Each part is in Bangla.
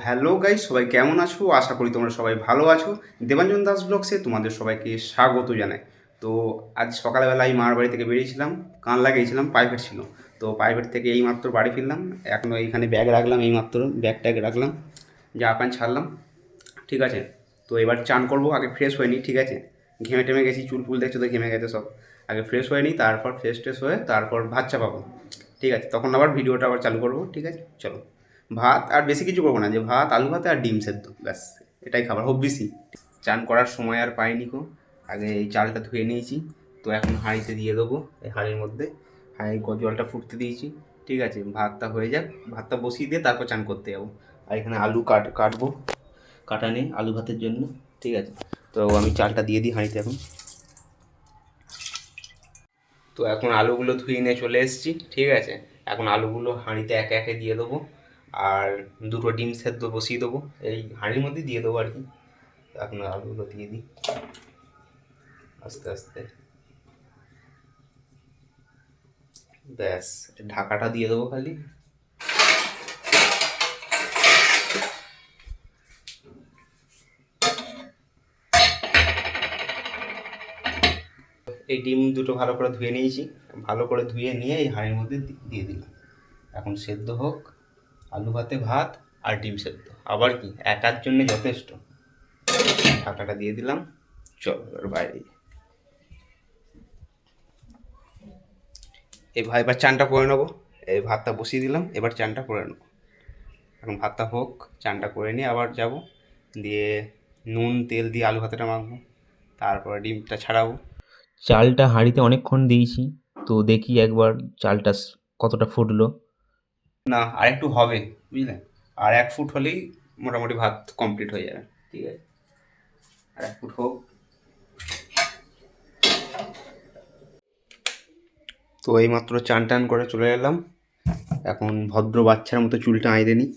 হ্যালো গাইস, সবাই কেমন আছো? আশা করি তোমরা সবাই ভালো আছো। দেবাঞ্জন দাস ব্লগসে তোমাদের সবাইকে স্বাগত জানাই। তো আজ সকালবেলায় মার বাড়ি থেকে বেরিয়েছিলাম, কানলা গিয়েছিলাম, প্রাইভেট ছিল। তো প্রাইভেট থেকে এইমাত্র বাড়ি ফিরলাম। এখনও এইখানে ব্যাগ রাখলাম, এইমাত্র ব্যাগ ট্যাগ রাখলাম, জামা প্যান্ট ছাড়লাম। ঠিক আছে, তো এবার চান করবো। আগে ফ্রেশ হয়নি, ঠিক আছে? ঘেমে টেমে গেছি, চুল ফুল দেখছো তো ঘেমে গেছে সব। আগে ফ্রেশ হয়নি, তারপর ফ্রেশ ট্রেশ হয়ে তারপর ভাত চাপাবো। ঠিক আছে, তখন আবার ভিডিওটা আবার চালু করবো। ঠিক আছে, চলো। ভাত আর বেশি কিছু করবো না, যে ভাত, আলু ভাতে আর ডিম সেদ্ধ, ব্যাস। এটাই খাবার, হোক বেশি। চান করার সময় আর পাইনি কো। আগে এই চালটা ধুয়ে নিয়েছি, তো এখন হাঁড়িতে দিয়ে দেবো। এই হাঁড়ির মধ্যে জলটা ফুটতে দিয়েছি। ঠিক আছে, ভাতটা হয়ে যাক, ভাতটা বসিয়ে দিয়ে তারপর চান করতে যাবো। আর এখানে আলু কাটবো, কাটা নেই আলু ভাতের জন্য। ঠিক আছে, তো আমি চালটা দিয়ে দিই হাঁড়িতে এখন। তো এখন আলুগুলো ধুয়ে নিয়ে চলে এসেছি। ঠিক আছে, এখন আলুগুলো হাঁড়িতে একে একে দিয়ে দেবো। আর দুটো ডিম সেদ্ধ বসিয়ে দেবো, এই হাঁড়ির মধ্যে দিয়ে দেবো আর কি। এখন আলুগুলো দিয়ে দিই আস্তে আস্তে। ব্যাস, ঢাকাটা দিয়ে দেবো খালি। এই ডিম দুটো ভালো করে ধুয়ে নিয়েছি, ভালো করে ধুয়ে নিয়ে এই হাঁড়ির মধ্যে দিয়ে দিলাম। এখন সেদ্ধ হোক, আলু ভাতে ভাত আর ডিম সেদ্ধ, আবার কি একার জন্য যথেষ্ট। ঢাকাটা দিয়ে দিলাম, চল এবার বাইরে। এবার চানটা করে নেবো। এই ভাতটা বসিয়ে দিলাম, এবার চানটা করে নেবো। এখন ভাতটা হোক, চানটা করে নিয়ে আবার যাব, দিয়ে নুন তেল দিয়ে আলু ভাতাটা মাখবো, তারপরে ডিমটা ছাড়াবো। চালটা হাঁড়িতে অনেকক্ষণ দিয়েছি, তো দেখি একবার চালটা কতটা ফুটলো। না, আর একটু হবে, বুঝলেন? আর 1 ফুট হলেই মোটামুটি ভাত কমপ্লিট হয়ে যাবে। ঠিক আছে, আর 1 ফুট হোক। তো এইমাত্র চান টান করে চলে এলাম। এখন ভদ্র বাচ্চার মতো চুলটা আঁইড়ে নিই,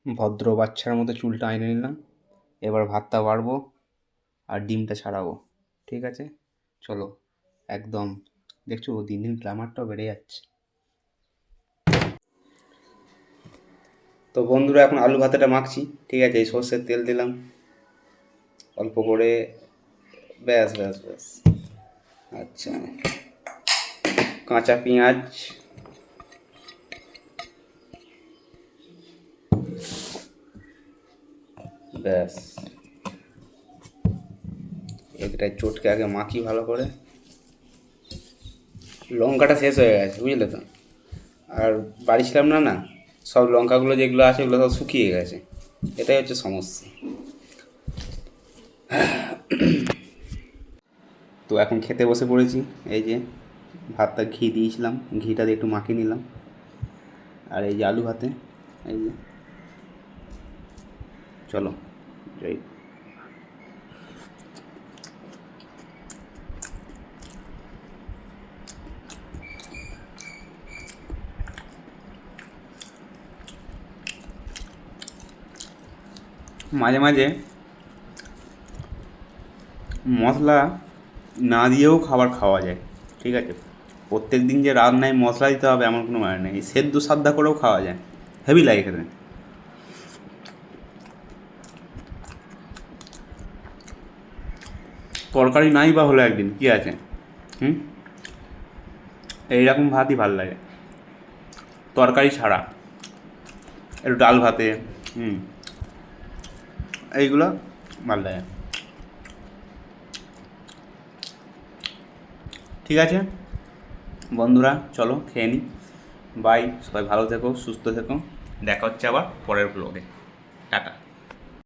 ভদ্র বাচ্চার মতো চুলটা আঁইড়ে নিলাম। এবার ভাতটা বাড়বো আর ডিমটা ছাড়াবো। ঠিক আছে, চলো। একদম দেখছো, দিন দিন গ্ল্যামারটাও বেড়ে যাচ্ছে। তো বন্ধুরা, এখন আলু ভাতাটা মাখছি। ঠিক আছে, এই সর্ষের তেল দিলাম অল্প করে, ব্যাস ব্যাস ব্যাস। আচ্ছা, কাঁচা পেঁয়াজ, ব্যাস। এটাই চটকে আগে মাখি ভালো করে। লঙ্কাটা শেষ হয়ে গেছে, বুঝলে তো। আর বাড়ি ছিলাম না, না, সব লঙ্কাগুলো যেগুলো আছে ওগুলো সব শুকিয়ে গেছে। এটাই হচ্ছে সমস্যা। তো এখন খেতে বসে পড়েছি। এই যে ভাতটা ঘি দিয়েছিলাম, ঘিটা দিয়ে একটু মাখিয়ে নিলাম। আর এই যে আলু ভাতে, এই যে, চলো যাই। মাঝে মাঝে মশলা না দিয়েও খাবার খাওয়া যায়। ঠিক আছে, প্রত্যেক দিন যে রান্নায় মশলা দিতে হবে এমন কোনো মানে নেই, সেদ্ধ সাদ্ধা করেও খাওয়া যায়, হেভি লাগে খেতে। তরকারি নাই বা হলো একদিন, কী আছে? হুম, এইরকম ভাতই ভাল লাগে, তরকারি ছাড়া। একটু ডাল ভাতে, হুম, এইগুলো ভাল লাগে। ঠিক আছে বন্ধুরা, চলো খেয়ে নিই। বাই, সবাই ভালো থেকো, সুস্থ থেকো। দেখা হচ্ছে আবার পরের ব্লগে। টাটা।